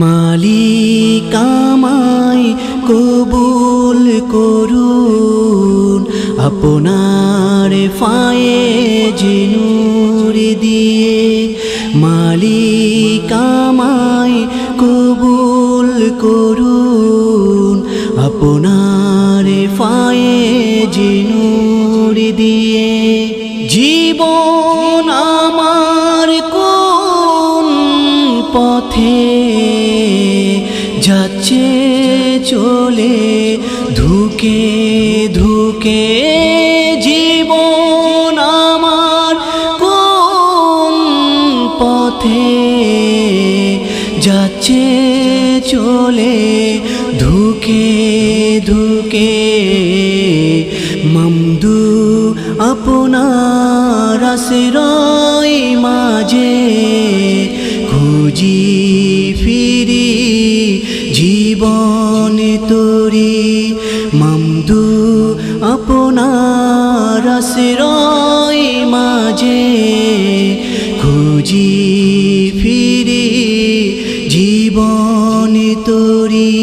মালিক আমায় কবুল করুন, আপনার ফায়েজ নূর দিয়ে। মালিক আমায় কবুল করুন, আপনার ফায়েজ নূর দিয়ে। জীবন আমার কোন পথে যাচ্ছে চলে ধুকে ধুকে, জীবন আমার কোন পথে যাচ্ছে চলে ধুকে ধুকে। মামদু আপনার আশ্রয় মাঝে খুঁজি ফিরি জীবন তোরি। মামদু আপনার আশ্রয় মাঝে খুঁজি ফিরি জীবন তোরি।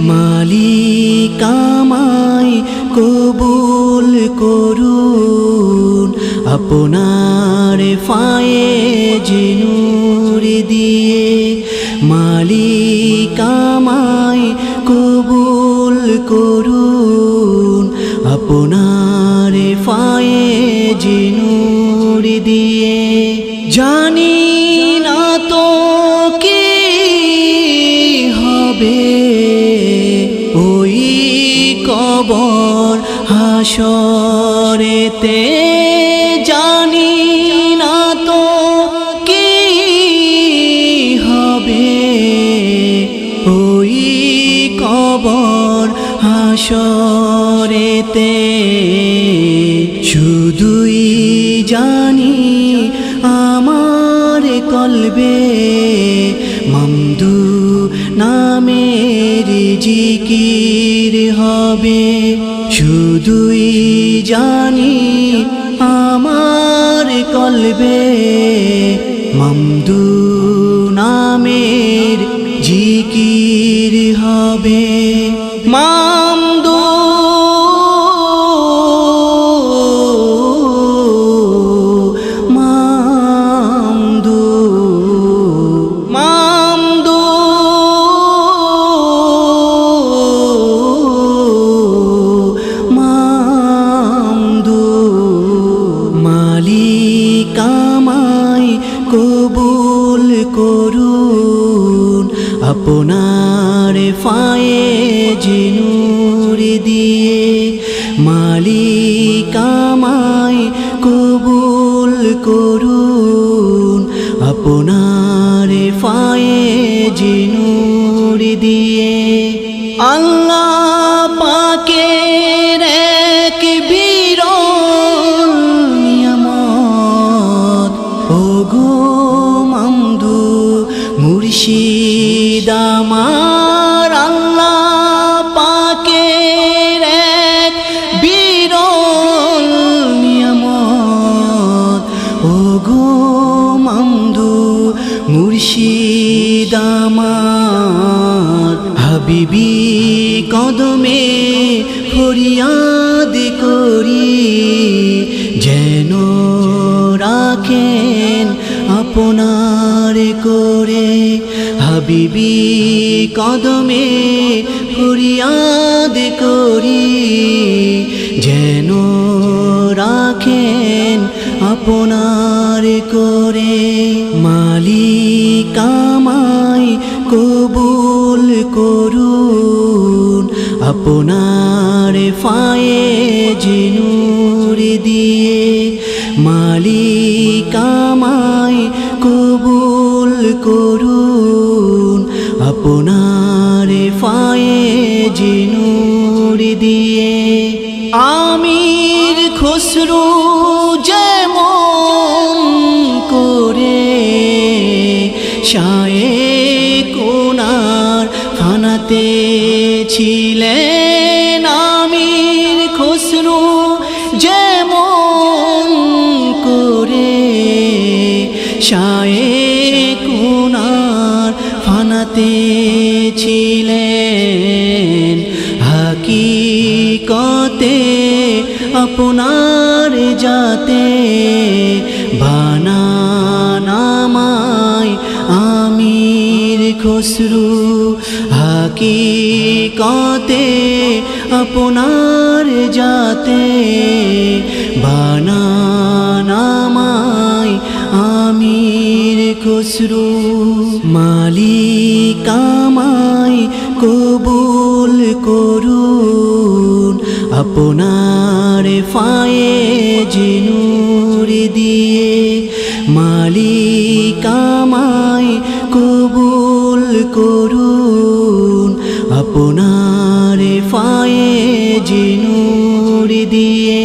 মালিক আমায় কবুল করুন, আপনার ফায়েজ নূর দিয়ে। মালিক আমায় কবুল করুন, আপনার ফায়েজ নূর দিয়ে। জানি না তো কি হবে ওই কবর হাসরেতে, জানি না তো কি হবে ওই কবর হাসরেতে। শুধুই জানি আমার কলবে মামদু নামের জিকির হবে। শুধুই জানি আমার কলবে মামদু নামের জিকির হবে। মামদু মামদু মামদু মামদু। মালিক আমায় কবুল করুন, আপনার ফায়েজ নূর দিয়ে। মালিক আমায় কবুল করুন, আপনার ফায়েজ নূর দিয়ে। আল্লাহ পাকের এক বিরল নিয়ামত, ওগো মামদু মুর্শিদ আমার। আল্লাহ পাকের এক বিরল নিয়ামত, ওগো মামদু মুর্শিদ আমার। হাবিবি কদমে ফরিয়াদ করি, যেন রাখেন আপনার করে। হাবিবি কদমে ফরিয়াদ করি, যেন রাখেন আপনার করে। মালিক আমায় কবুল করুন, আপনার ফায়েজ নূর দিয়ে। মালিক আমায় কবুল করুন, আপনার ফায়েজ নূর দিয়ে। আমির খসরু যেমন করে শায়ে কোনার ফানাতে ছিলেন, আমির খসরু যেমন করে শায়ে কোনার ফানাতে চেয়েছিলেন হাকিকতে আপনার যাতে বানান আমায় আমির খসরু হাকিকতে আপনার যাতে বানান আমায় আমির খসরু মালিক আমায় কবুল করুন আপনার ফায়েজ নূর দিয়ে মালিক আমায় কবুল করুন আপনার ফায়েজ নূর দিয়ে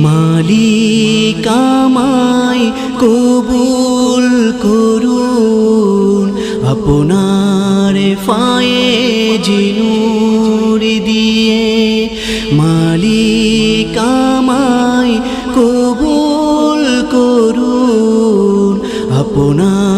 মালিক আমায় কবুল করুন আপনার ফায়েজ নূর দিয়ে মালিক আমায় কবুল করুন আপনার